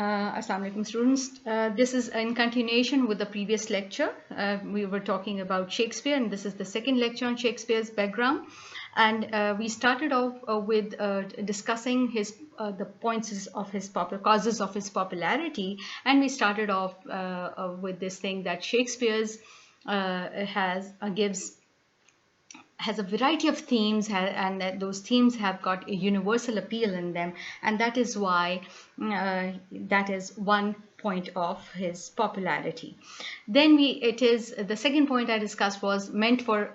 Assalamu alaikum students. This is in continuation with the previous lecture. We were talking about Shakespeare, and this is the second lecture on Shakespeare's background. And we started off with discussing the points of his causes of his popularity, and we started off with this thing that Shakespeare's has a variety of themes, and that those themes have got a universal appeal in them, and that is why that is one point of his popularity. Then it is the second point I discussed was meant for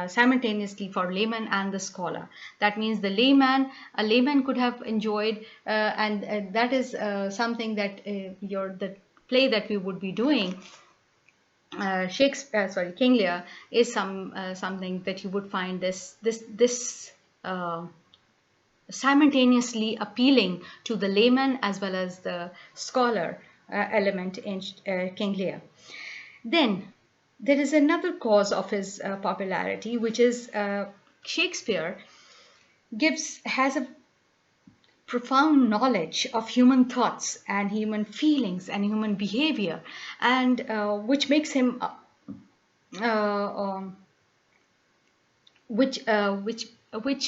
simultaneously for layman and the scholar. That means a layman could have enjoyed, and that is something that the play that we would be doing, King Lear, is something that you would find this simultaneously appealing to the layman as well as the scholar element in King Lear. Then there is another cause of his popularity, which is Shakespeare has a profound knowledge of human thoughts and human feelings and human behavior, and which makes him which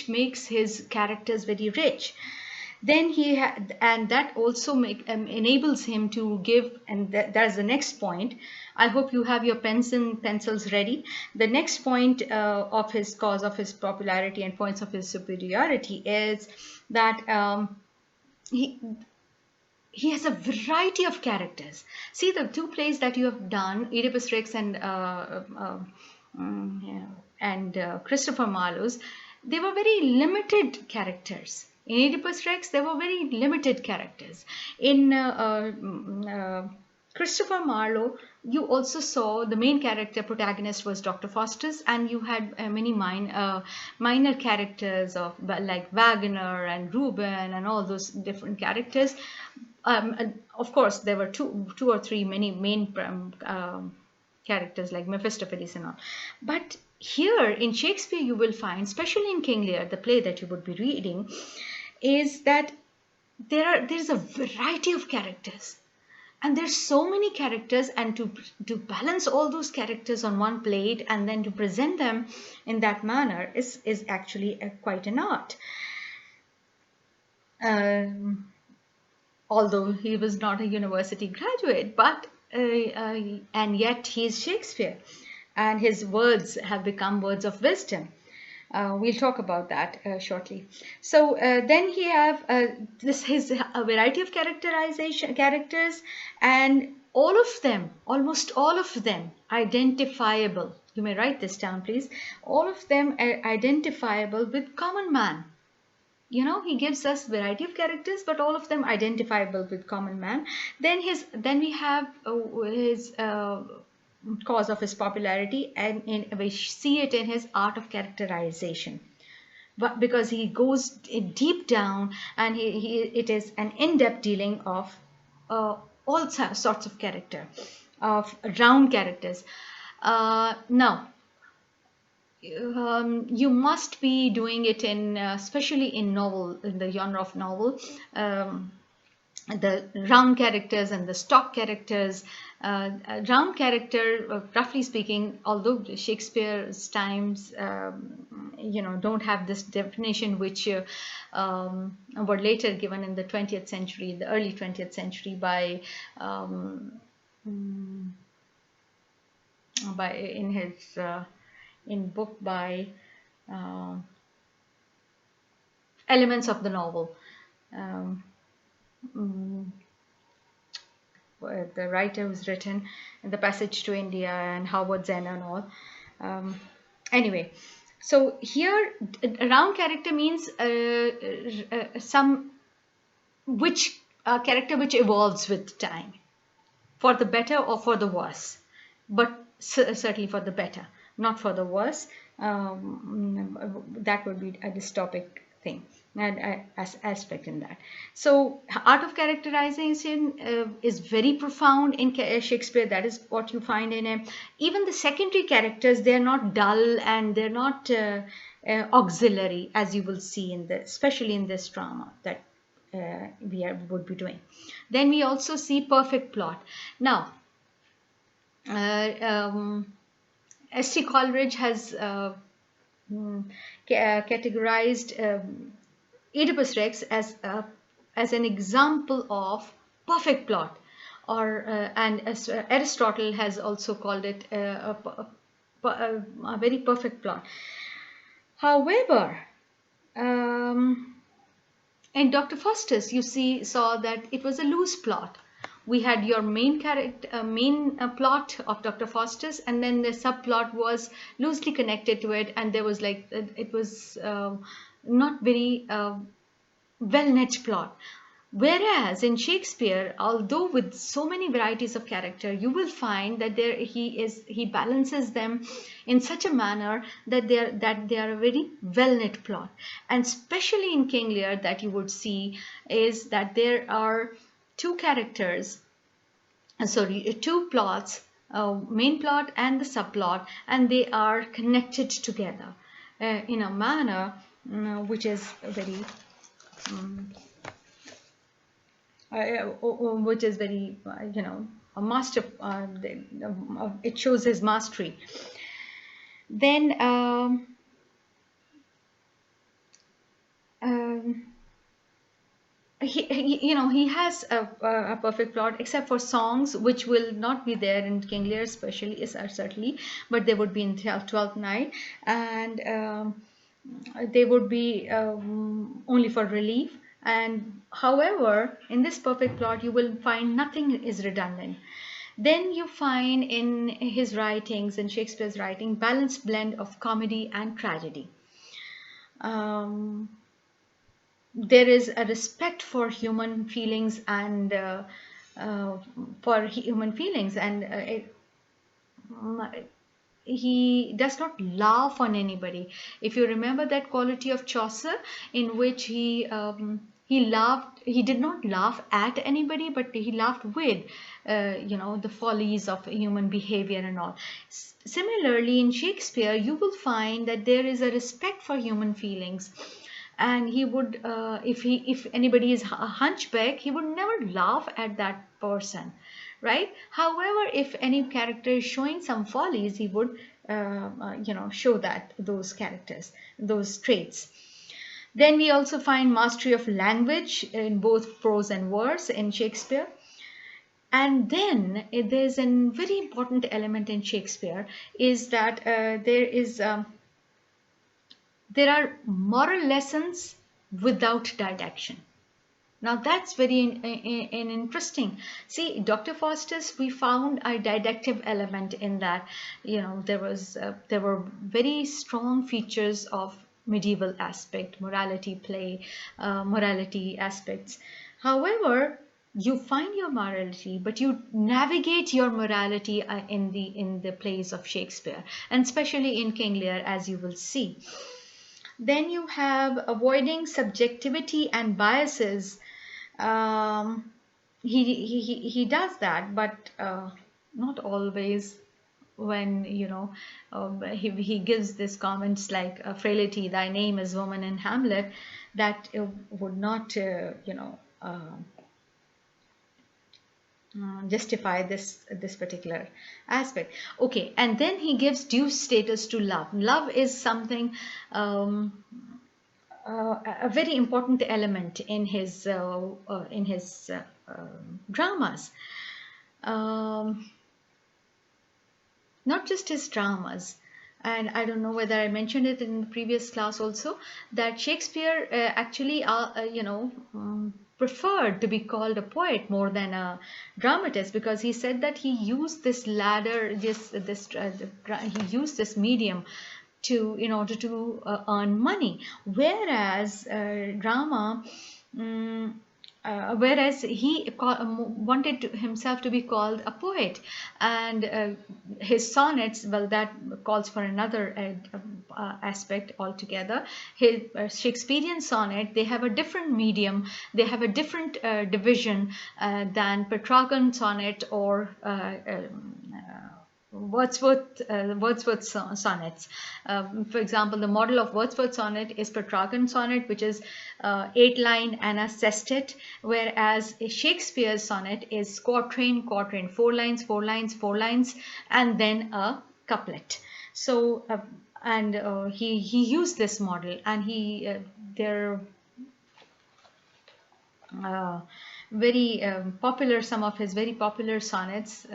makes his characters very rich. Then and that also enables him to give, and that's the next point. I hope you have your pens and pencils ready. The next point of his cause of his popularity and points of his superiority is that he has a variety of characters. See, the two plays that you have done, Oedipus Rex and Christopher Marlowe's, they were very limited characters. In Oedipus Rex, there were very limited characters. In Christopher Marlowe, you also saw the main protagonist was Dr. Faustus, and you had many minor characters like Wagner and Reuben and all those different characters. And of course, there were two or three many main characters like Mephistopheles and all. But here in Shakespeare, you will find, especially in King Lear, the play that you would be reading, is that there's a variety of characters. And there's so many characters, and to balance all those characters on one plate and then to present them in that manner is actually quite an art. Although he was not a university graduate, but and yet he's Shakespeare, and his words have become words of wisdom. We'll talk about that shortly. So then he have his variety of characters, and almost all of them identifiable. You may write this down, please. All of them are identifiable with common man. You know, he gives us variety of characters, but all of them identifiable with common man. Then we have his cause of his popularity, and we see it in his art of characterization, but because he goes deep down, and it is an in-depth dealing of all sorts of character, of round characters. Now you must be doing it in especially in the genre of novel, the round characters and the stock characters. Round character, roughly speaking, although Shakespeare's times don't have this definition, which were later given in the 20th century, the early 20th century, by in his book by Elements of the Novel. The writer who's written The Passage to India and Howard Zinn and all. Anyway, so here round character means character which evolves with time, for the better or for the worse, but certainly for the better, not for the worse. That would be a dystopic thing and aspect in that. So art of characterization is very profound in Shakespeare. That is what you find in him. Even the secondary characters, they're not dull, and they're not auxiliary, as you will see especially in this drama, that would be doing. Then we also see perfect plot. Now, uh, um, S.T. Coleridge has categorized Oedipus Rex as an example of perfect plot, or and as Aristotle has also called it a very perfect plot. However, um, in Dr. Faustus, you saw that it was a loose plot. We had your main character, main plot of Dr. Faustus, and then the subplot was loosely connected to it, and there was like it was not very well knit plot. Whereas in Shakespeare, although with so many varieties of character, you will find that he balances them in such a manner that they are a very well knit plot. And especially in King Lear, that you would see is that there are two characters, two plots, main plot and the subplot, and they are connected together in a manner which is very which is very, a master. It shows his mastery. Then, he has a perfect plot, except for songs, which will not be there in King Lear, especially, certainly, but they would be in 12th Night, and they would be only for relief. And however, in this perfect plot, you will find nothing is redundant. Then you find in his writings, in Shakespeare's writing, balanced blend of comedy and tragedy. There is a respect for human feelings and he does not laugh on anybody. If you remember that quality of Chaucer, in which he did not laugh at anybody, but he laughed with the follies of human behavior and all. Similarly, in Shakespeare, you will find that there is a respect for human feelings, and he would if anybody is a hunchback, he would never laugh at that person, right? However, if any character is showing some follies, he would show that those characters, those traits. Then we also find mastery of language in both prose and verse in Shakespeare. And then there's a very important element in Shakespeare is that there are moral lessons without didaction. Now that's very interesting. See, Dr. Faustus, we found a didactic element in that. There were very strong features of medieval aspect, morality play, morality aspects. However, you find your morality, but you navigate your morality in the plays of Shakespeare, and especially in King Lear, as you will see. Then you have avoiding subjectivity and biases. He does that, but not always. When he gives these comments like frailty, thy name is woman in Hamlet, that would not justify this particular aspect. Okay, and then he gives due status to love. Love is something a very important element in his dramas. Not just his dramas. And I don't know whether I mentioned it in the previous class also, that Shakespeare actually preferred to be called a poet more than a dramatist, because he said that he used this ladder, he used this medium in order to earn money, whereas drama. Whereas he wanted himself to be called a poet, and his sonnets, well, that calls for another aspect altogether. His Shakespearean sonnet, they have a different medium, they have a different division than Petrarchan sonnet or Sonnets. For example, the model of Wordsworth sonnet is Petrarchan sonnet, which is 8 line and a sestet, whereas a Shakespeare's sonnet is quatrain, quatrain, 4 lines, 4 lines, 4 lines, and then a couplet. So, and he used this model, and there uh, very popular, some of his very popular sonnets.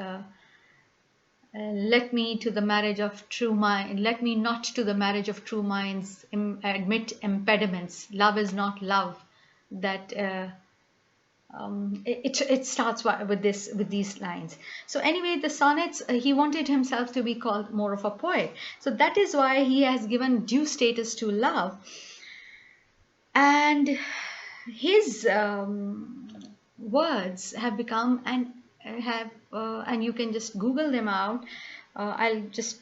Let me to the marriage of true mind, let me not to the marriage of true minds admit impediments. Love is not love. That it starts with these lines. So anyway, the sonnets, he wanted himself to be called more of a poet. So that is why he has given due status to love. And his words have become and you can just Google them out. I'll just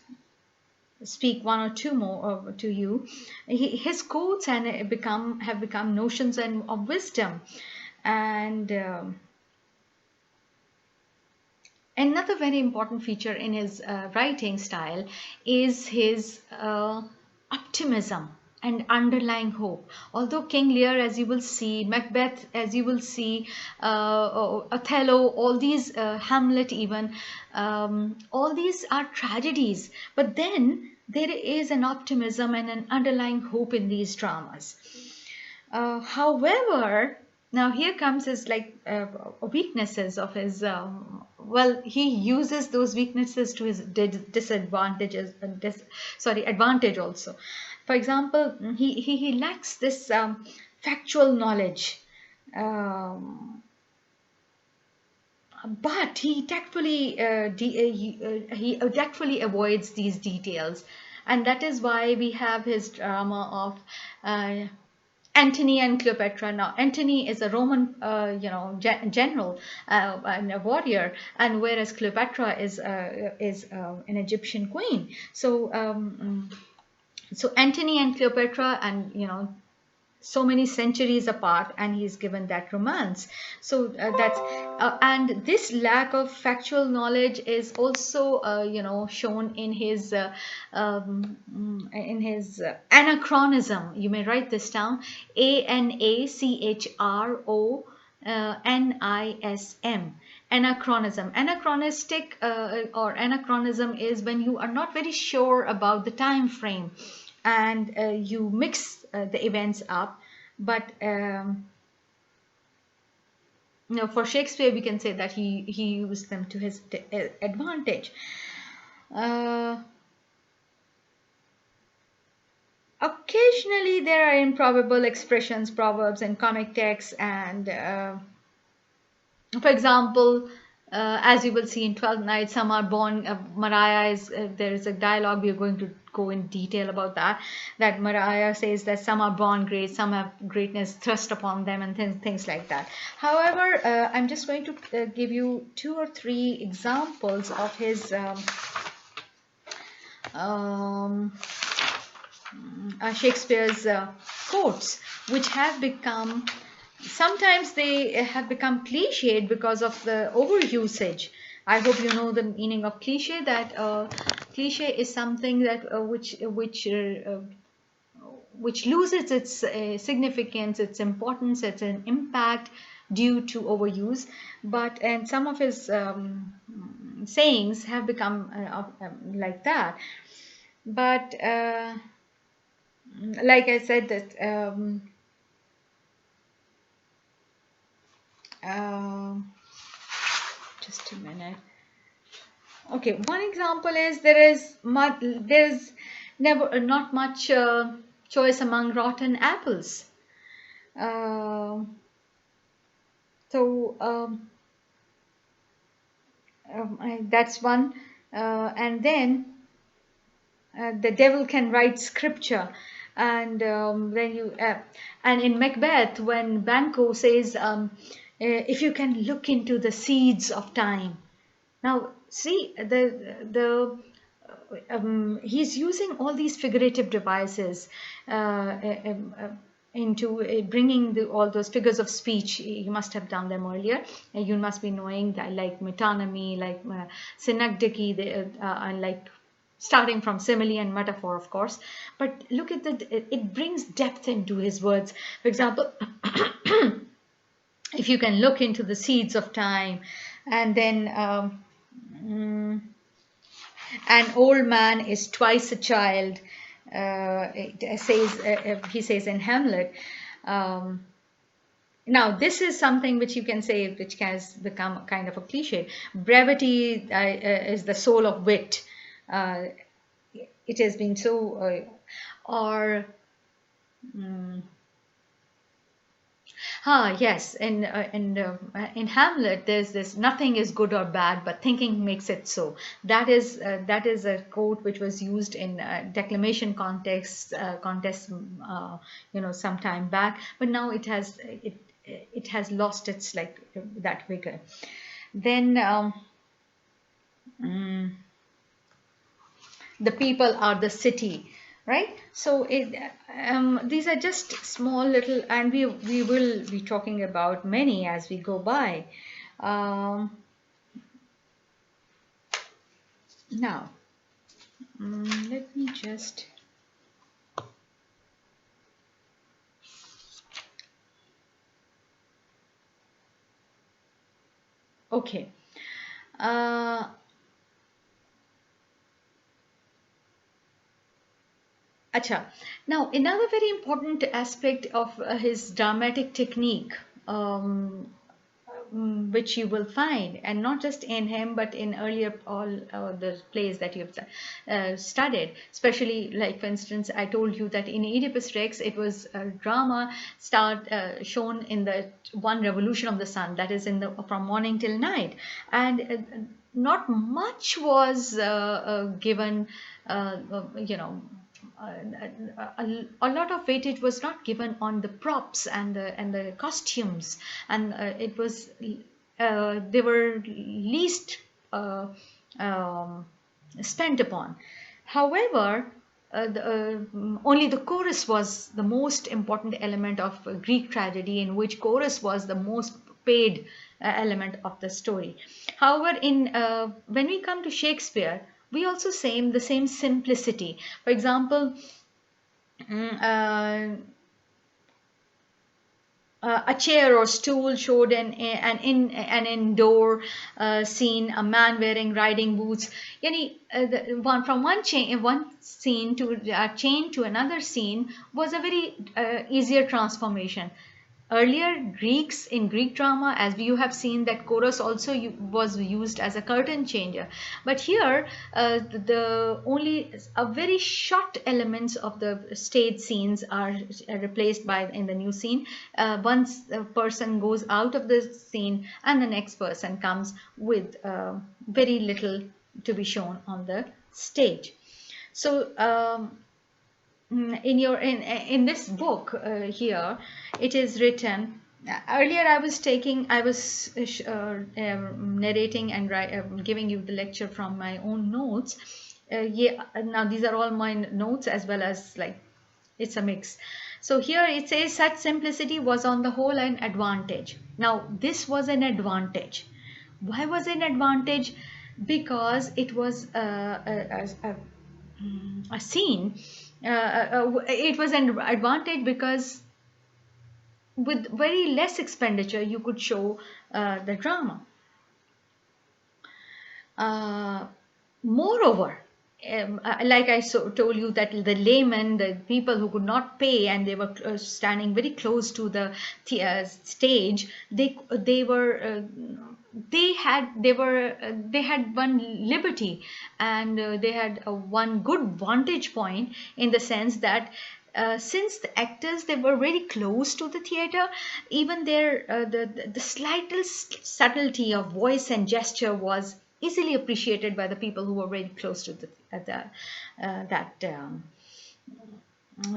speak one or two more to you. His quotes and have become notions and of wisdom. And another very important feature in his writing style is his optimism and underlying hope. Although King Lear, as you will see, Macbeth, as you will see, Othello, all these, Hamlet even, all these are tragedies. But then there is an optimism and an underlying hope in these dramas. However, now here comes his weaknesses of his. Well, he uses those weaknesses to his disadvantages. Advantage also. For example, he lacks this factual knowledge, but he tactfully avoids these details, and that is why we have his drama of Antony and Cleopatra. Now, Antony is a Roman, general and a warrior, and whereas Cleopatra is an Egyptian queen. So Antony and Cleopatra, and so many centuries apart, and he's given that romance. So that's and this lack of factual knowledge is also shown in his anachronism. You may write this down: ANACHRONISM. Anachronism. Anachronistic or anachronism is when you are not very sure about the time frame, and you mix the events up. But for Shakespeare, we can say that he used them to his advantage. Occasionally, there are improbable expressions, proverbs, and comic texts, and for example, as you will see in 12th Night, some are born. Mariah is there is a dialogue. We are going to go in detail about that. That Mariah says that some are born great, some have greatness thrust upon them, and things like that. However, I'm just going to give you 2 or 3 examples of his Shakespeare's quotes, which have become. Sometimes they have become cliched because of the overusage. I hope you know the meaning of cliche. That cliche is something that which loses its significance, its importance, its an impact due to overuse. And some of his sayings have become like that. But like I said, that. Just a minute. Okay, one example is there's never not much choice among rotten apples. That's one. And then the devil can write scripture. And and in Macbeth, when Banquo says, if you can look into the seeds of time. Now, see, he's using all these figurative devices into bringing all those figures of speech. You must have done them earlier. You must be knowing that, like metonymy, like synecdoche, and like starting from simile and metaphor, of course. But look at that, it brings depth into his words. For example, if you can look into the seeds of time, and then an old man is twice a child. He says in Hamlet. Um, Now, this is something which you can say, which has become kind of a cliche. Brevity is the soul of wit. Uh, it has been so, or yes, in Hamlet, there's this: nothing is good or bad, but thinking makes it so. That is a quote which was used in declamation contests, some time back. But now it has lost its like that vigor. Then. Mm, the people are the city, right? So these are just small little, and we will be talking about many as we go by. um, Now, let me just okay. uh, Acha. Now, another very important aspect of his dramatic technique, which you will find, and not just in him, but in earlier all the plays that you've studied, especially like, for instance, I told you that in Oedipus Rex, it was a drama shown in the one revolution of the sun, that is in the from morning till night, and not much was given, you know a lot of weightage was not given on the props and the costumes, and it was they were least um, spent upon. However, only the chorus was the most important element of Greek tragedy, in which chorus was the most paid element of the story. However, in when we come to Shakespeare, we also same the same simplicity. For example, mm, uh, a chair or stool showed an indoor scene, a man wearing riding boots. Yani, from one scene to chain to another scene was a very easier transformation. Earlier Greeks, in Greek drama, as you have seen, that chorus also was used as a curtain changer. But here, the only a very short elements of the stage scenes are replaced by in the new scene. Once a person goes out of the scene, and the next person comes with very little to be shown on the stage. So. In this book here, it is written. Earlier I was narrating and giving you the lecture from my own notes. Yeah, now these are all my notes, as well as, like, it's a mix. So here it says, such simplicity was on the whole an advantage. Now this was an advantage. Why was it an advantage? Because it was a scene. It was an advantage because with very less expenditure you could show the drama. Moreover, like I told you, that the laymen, the people who could not pay, and they were standing very close to the stage, they were they had one liberty, and they had one good vantage point, in the sense that since the actors, they were very close to the theater, even their the slightest subtlety of voice and gesture was easily appreciated by the people who were very close to that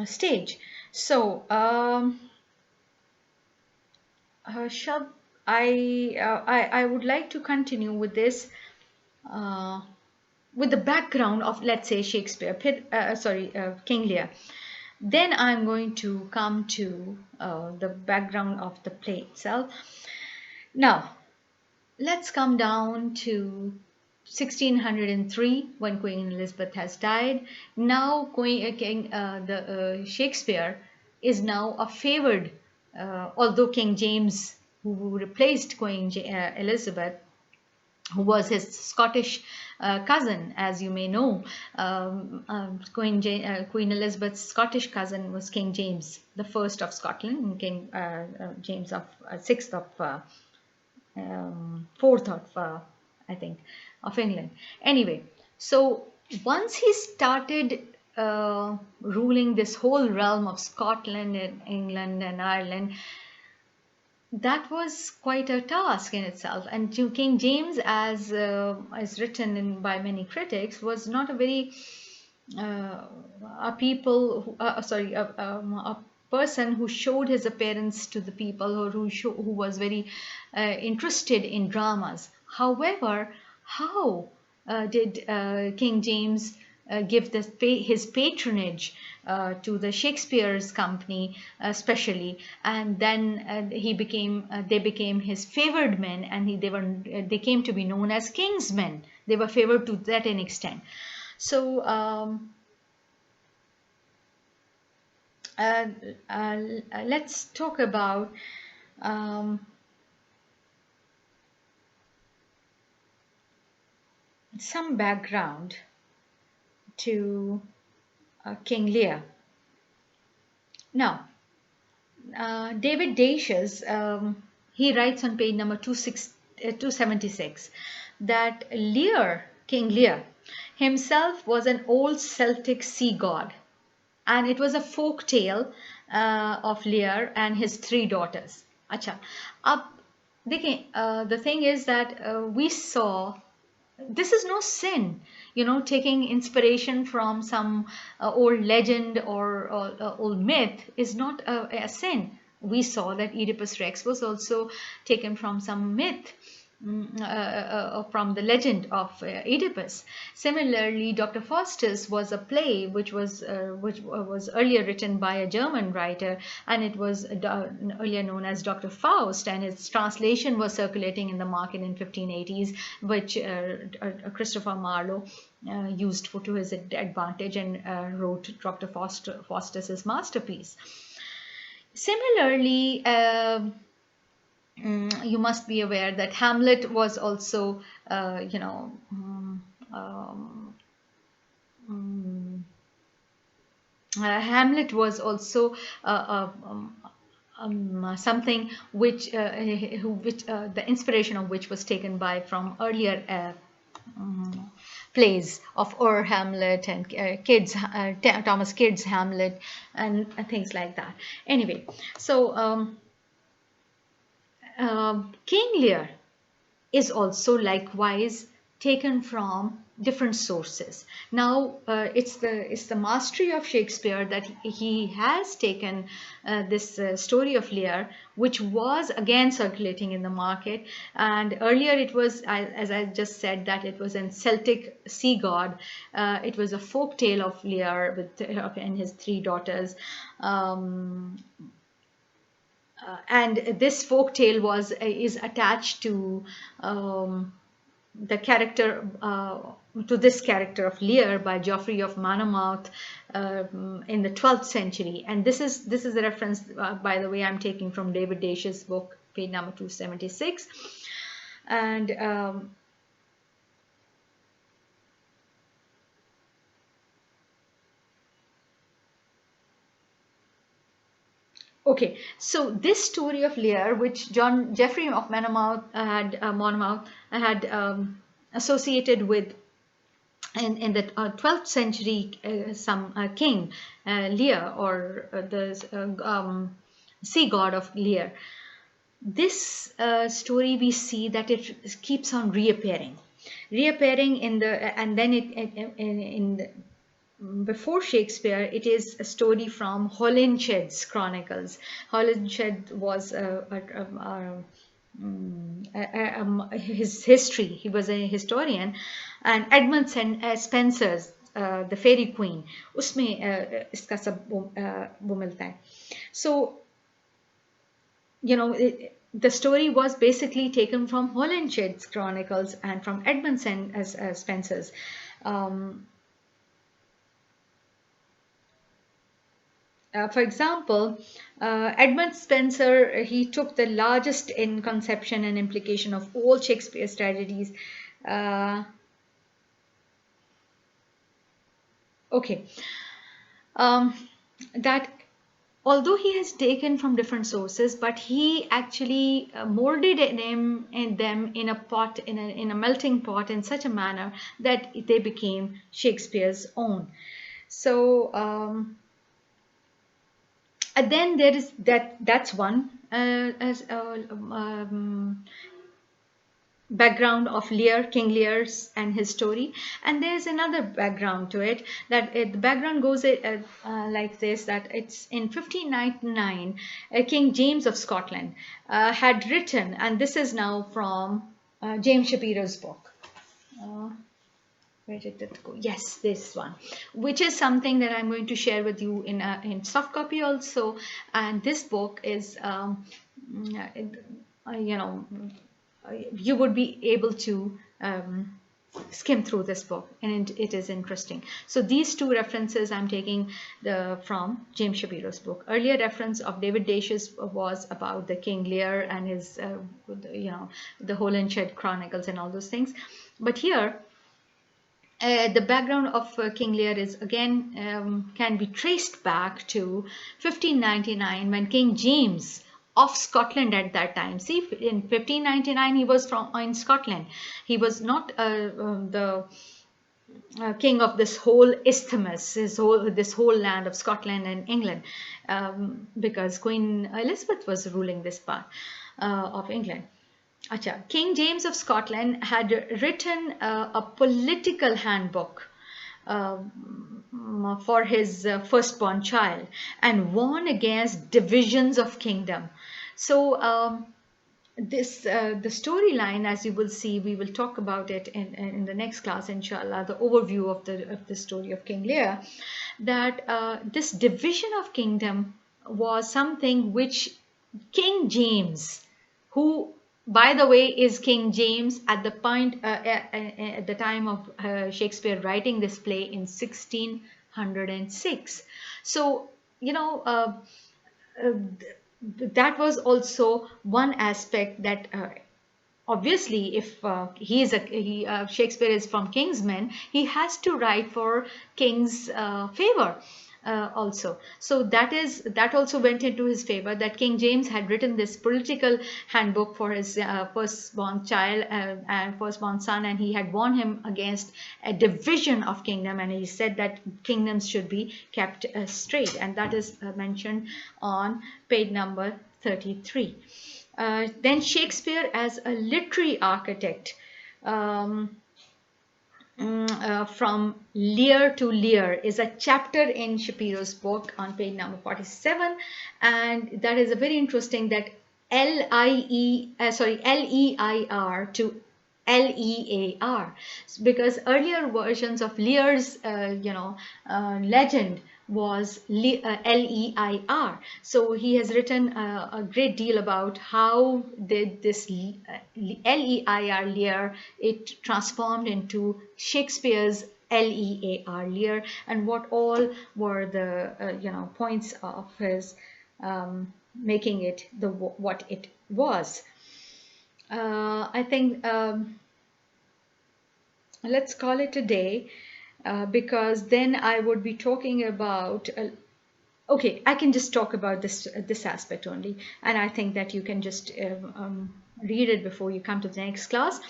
stage. So shall I would like to continue with this, with the background of, let's say, Shakespeare, King Lear. Then I'm going to come to the background of the play itself. Now, let's come down to 1603 when Queen Elizabeth has died. Now, Shakespeare is now a favored, although King James, who replaced Elizabeth, who was his Scottish cousin, as you may know. Queen Elizabeth's Scottish cousin was King James the First of Scotland, and King James of Sixth of Fourth of I think of England. Anyway, so once he started ruling this whole realm of Scotland and England and Ireland, that was quite a task in itself. And King James, as written in by many critics, was not a very a people who, sorry a person who showed his appearance to the people, or who was very interested in dramas. However, how did King James give his patronage to the Shakespeare's company, especially, and then they became his favored men, and they came to be known as King's men. They were favored to that an extent. So uh, uh, let's talk about um, some background to King Lear. Now, David Dacius, he writes on page number 276 that King Lear, himself was an old Celtic sea god, and it was a folk tale of Lear and his three daughters. Acha. Ab, the thing is that we saw this is no sin, taking inspiration from some old legend or old myth is not a sin. We saw that Oedipus Rex was also taken from some myth, from the legend of Oedipus. Similarly, Dr. Faustus was a play which was earlier written by a German writer, and it was earlier known as Dr. Faust, and its translation was circulating in the market in 1580s, which Christopher Marlowe used to his advantage, and wrote Dr. Faustus's masterpiece. Similarly, you must be aware that Hamlet was also, Hamlet was also something which the inspiration of which was taken from earlier plays of Hamlet and Thomas Kyd's Hamlet and things like that. Anyway, so King Lear is also likewise taken from different sources. Now, it's the mastery of Shakespeare that he has taken this story of Lear, which was again circulating in the market. And earlier it was, as I just said, that it was a Celtic sea god. It was a folk tale of Lear and his three daughters. And this folk tale is attached to the character to this character of Lear by Geoffrey of Monmouth in the 12th century. And this is a reference, by the way, I'm taking from David Dacius' book, page number 276. And okay, so this story of Lear, which Geoffrey of Monmouth had associated with in the 12th century some king Lear, or the sea god of Lear. This story, we see that it keeps on reappearing in the, and then in the, before Shakespeare, it is a story from Holinshed's Chronicles. Holinshed was his history. He was a historian, and Edmund Spenser's the fairy queen, उसमें इसका सब वो मिलता है. So the story was basically taken from Holinshed's Chronicles and from Edmund Spencer's. Um, for example, Edmund Spencer, he took the largest in conception and implication of all Shakespeare's tragedies. Uh, okay. Um, that although he has taken from different sources, but he actually molded in them in a pot, in a melting pot, in such a manner that they became Shakespeare's own. So and then there is that's one background of Lear, King Lear's and his story. And there's another background to it, that the background goes like this, that it's in 1599, King James of Scotland had written, and this is now from James Shapiro's book. Where did it go? Yes, this one, which is something that I'm going to share with you in soft copy also. And this book is, you would be able to skim through this book, and it is interesting. So these two references I'm taking from James Shapiro's book. Earlier reference of David Daish's was about the King Lear and his, the Holinshed Chronicles and all those things. But here, the background of King Lear is again can be traced back to 1599, when King James of Scotland at that time. See, in 1599 he was in Scotland. He was not the king of this whole isthmus, this whole land of Scotland and England, because Queen Elizabeth was ruling this part of England. Acha. King James of Scotland had written a political handbook for his firstborn child, and warned against divisions of kingdom. So the storyline, as you will see, we will talk about it in the next class, inshallah, the overview of the story of King Lear, that this division of kingdom was something which King James, who by the way is King James at the point at the time of Shakespeare writing this play in 1606. So that was also one aspect, that obviously if Shakespeare is from king's men, he has to write for king's favor also. So that also went into his favor, that King James had written this political handbook for his firstborn child and firstborn son, and he had warned him against a division of kingdom, and he said that kingdoms should be kept straight, and that is mentioned on page number 33. Then Shakespeare as a literary architect, from Lear to Lear, is a chapter in Shapiro's book on page number 47, and that is a very interesting, that Leir to Lear, because earlier versions of Lear's legend was Leir. So he has written a great deal about how did this Leir, Lear, it transformed into Shakespeare's Lear, Lear, and what all were the points of his making it what it was. I think let's call it a day, because then I would be talking about okay, I can just talk about this aspect only, and I think that you can just read it before you come to the next class.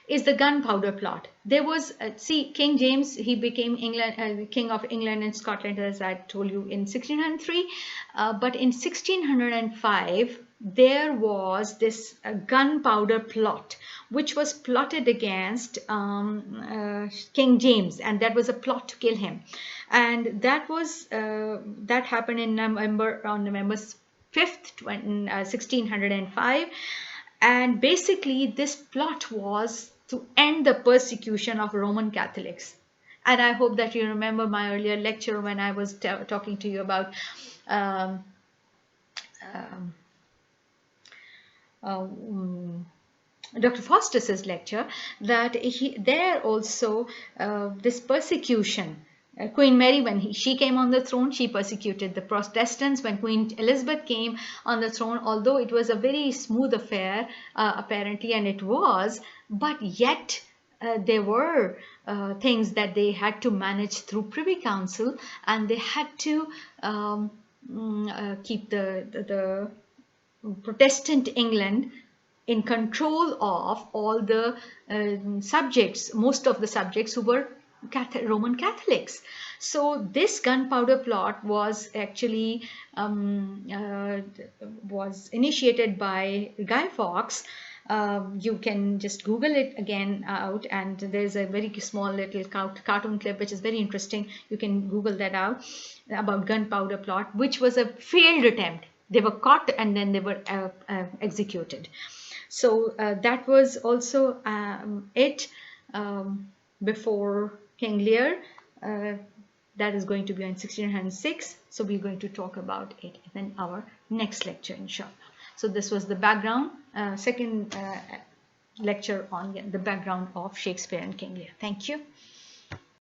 Is the gunpowder plot. There was see, King James, he became king of England and Scotland, as I told you, in 1603, but in 1605 there was this gunpowder plot which was plotted against King James, and that was a plot to kill him, and that was that happened on November 5th, 1605, and basically this plot was to end the persecution of Roman Catholics. And I hope that you remember my earlier lecture when I was talking to you about um, um, Dr. Faustus's lecture, that there also this persecution. Queen Mary, when she came on the throne, she persecuted the Protestants. When Queen Elizabeth came on the throne, although it was a very smooth affair, apparently, and it was, but yet there were things that they had to manage through Privy Council, and they had to keep the Protestant England in control of all the subjects, most of the subjects who were Roman Catholics. So this gunpowder plot was actually was initiated by Guy Fawkes. You can just Google it again out, and there's a very small little cartoon clip which is very interesting. You can Google that out about gunpowder plot, which was a failed attempt. They were caught and then they were executed. So that was also it before King Lear. That is going to be in 1606. So we're going to talk about it in our next lecture, inshallah. So this was the background, second lecture on the background of Shakespeare and King Lear. Thank you.